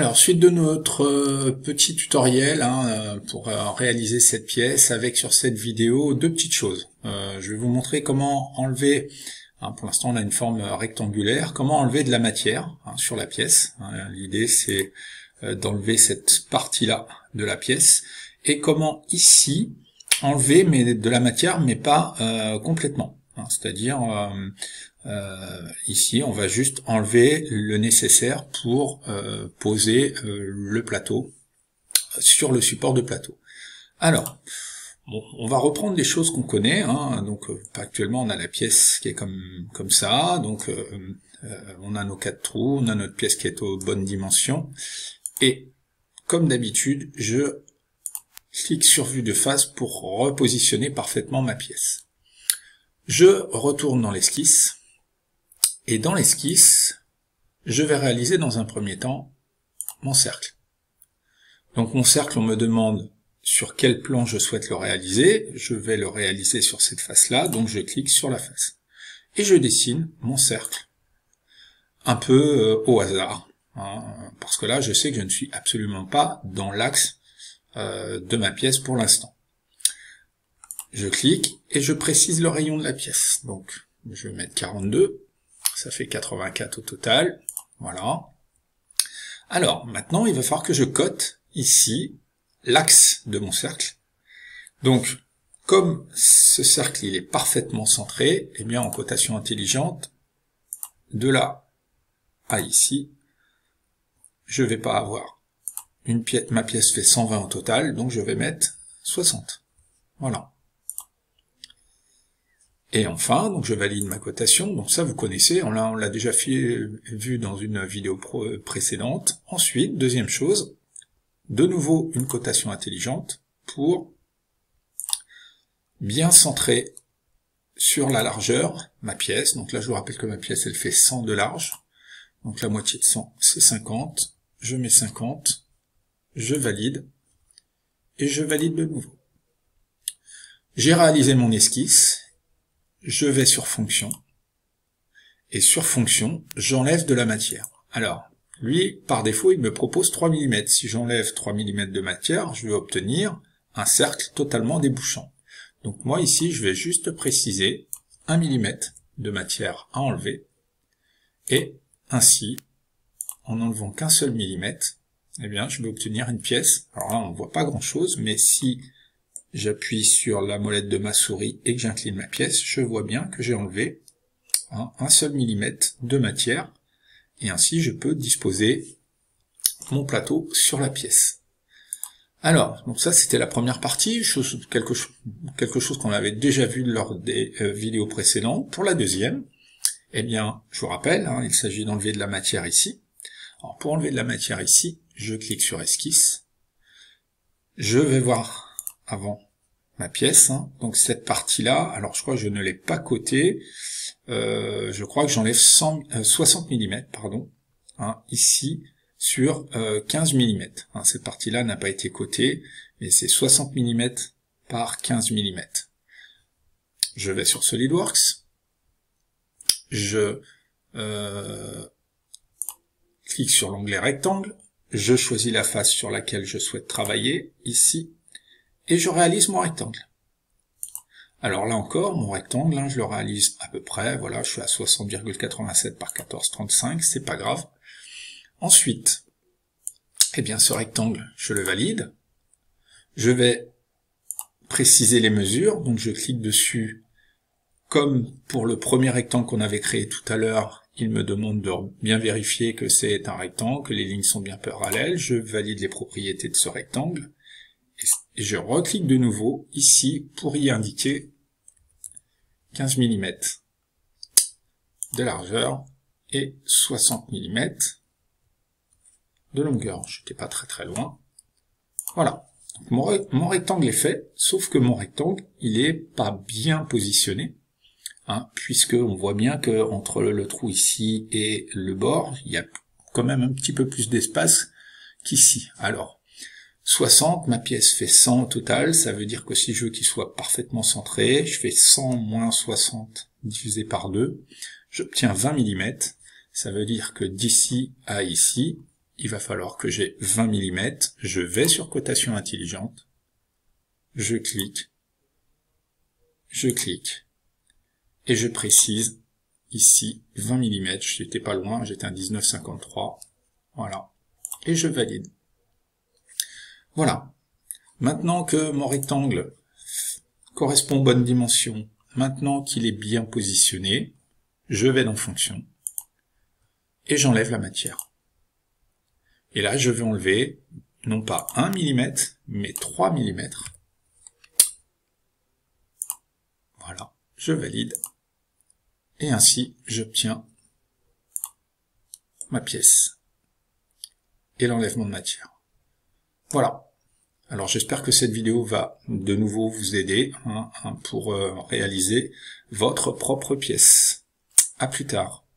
Alors, suite de notre petit tutoriel pour réaliser cette pièce, avec sur cette vidéo deux petites choses. Je vais vous montrer comment enlever, pour l'instant on a une forme rectangulaire, comment enlever de la matière sur la pièce. L'idée c'est d'enlever cette partie-là de la pièce, et comment ici enlever de la matière mais pas complètement. C'est-à-dire ici on va juste enlever le nécessaire pour poser le plateau sur le support de plateau. Alors, bon, on va reprendre des choses qu'on connaît, donc actuellement on a la pièce qui est comme ça, donc on a nos 4 trous, on a notre pièce qui est aux bonnes dimensions, et comme d'habitude, je clique sur vue de face pour repositionner parfaitement ma pièce. Je retourne dans l'esquisse, et dans l'esquisse, je vais réaliser dans un premier temps mon cercle. Donc mon cercle, on me demande sur quel plan je souhaite le réaliser. Je vais le réaliser sur cette face-là, donc je clique sur la face. Et je dessine mon cercle, un peu au hasard, parce que là, je sais que je ne suis absolument pas dans l'axe de ma pièce pour l'instant. Je clique et je précise le rayon de la pièce. Donc, je vais mettre 42, ça fait 84 au total, voilà. Alors, maintenant, il va falloir que je cote ici l'axe de mon cercle. Donc, comme ce cercle il est parfaitement centré, eh bien en cotation intelligente, de là à ici, je vais pas avoir une pièce, ma pièce fait 120 au total, donc je vais mettre 60. Voilà. Et enfin, donc je valide ma cotation, donc ça vous connaissez, on l'a déjà vu dans une vidéo précédente. Ensuite, deuxième chose, de nouveau une cotation intelligente pour bien centrer sur la largeur ma pièce. Donc là je vous rappelle que ma pièce elle fait 100 de large, donc la moitié de 100 c'est 50, je mets 50, je valide, et je valide de nouveau. J'ai réalisé mon esquisse, je vais sur fonction, et sur fonction, j'enlève de la matière. Alors, lui, par défaut, il me propose 3 mm. Si j'enlève 3 mm de matière, je vais obtenir un cercle totalement débouchant. Donc moi, ici, je vais juste préciser 1 mm de matière à enlever, et ainsi, en enlevant qu'un seul millimètre, eh bien, je vais obtenir une pièce. Alors là, on ne voit pas grand-chose, mais si j'appuie sur la molette de ma souris et que j'incline ma pièce, je vois bien que j'ai enlevé un seul millimètre de matière, et ainsi je peux disposer mon plateau sur la pièce. Alors, donc ça c'était la première partie, quelque chose qu'on avait déjà vu lors des vidéos précédentes. Pour la deuxième, eh bien, je vous rappelle, il s'agit d'enlever de la matière ici. Alors pour enlever de la matière ici, je clique sur esquisse, je vais voir avant ma pièce, donc cette partie-là, alors je crois que je ne l'ai pas cotée, je crois que j'enlève 60 mm, pardon, ici sur 15 mm. Cette partie-là n'a pas été cotée, mais c'est 60 mm par 15 mm. Je vais sur SolidWorks, je clique sur l'onglet rectangle, je choisis la face sur laquelle je souhaite travailler, ici, et je réalise mon rectangle. Alors là encore, mon rectangle, je le réalise à peu près, voilà, je suis à 60,87 par 14,35, c'est pas grave. Ensuite, eh bien ce rectangle, je le valide, je vais préciser les mesures, donc je clique dessus, comme pour le premier rectangle qu'on avait créé tout à l'heure, il me demande de bien vérifier que c'est un rectangle, que les lignes sont bien parallèles, je valide les propriétés de ce rectangle, et je reclique de nouveau ici pour y indiquer 15 mm de largeur et 60 mm de longueur. Je n'étais pas très loin. Voilà. Donc mon rectangle est fait, sauf que mon rectangle, il est pas bien positionné, puisque on voit bien que entre le trou ici et le bord, il y a quand même un petit peu plus d'espace qu'ici. Alors, 60, ma pièce fait 100 au total, ça veut dire que si je veux qu'il soit parfaitement centré, je fais 100 moins 60 divisé par 2, j'obtiens 20 mm, ça veut dire que d'ici à ici, il va falloir que j'ai 20 mm, je vais sur cotation intelligente, je clique, et je précise ici 20 mm, j'étais pas loin, j'étais à 19,53, voilà, et je valide. Voilà, maintenant que mon rectangle correspond aux bonnes dimensions, maintenant qu'il est bien positionné, je vais dans Fonction, et j'enlève la matière. Et là, je vais enlever, non pas 1 mm, mais 3 mm. Voilà, je valide. Et ainsi, j'obtiens ma pièce. Et l'enlèvement de matière. Voilà. Alors j'espère que cette vidéo va de nouveau vous aider pour réaliser votre propre pièce. À plus tard.